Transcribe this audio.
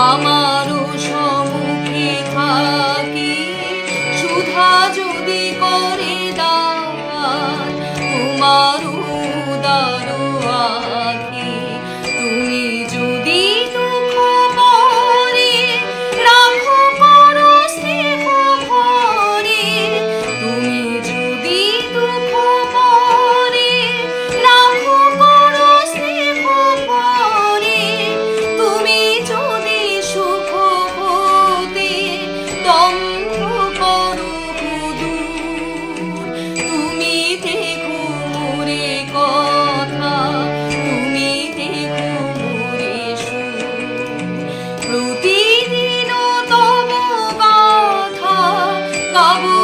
আমারও সম্মুখে থাকি সুধা যদি করে দান তোমার উদার আঁখি তুমি যদি দুঃখ ভরে রাখো করো স্নেহ ভরে তুমি যদি দুঃখ ভরে রাখো করো স্নেহ ভরে তুমি যদি সুখ হতে দম্ভ করো হুদূর তুমি দেখো মোরে কথা তুমি দেখো মোরে সুর প্রতিদিন তব গাথা গাবো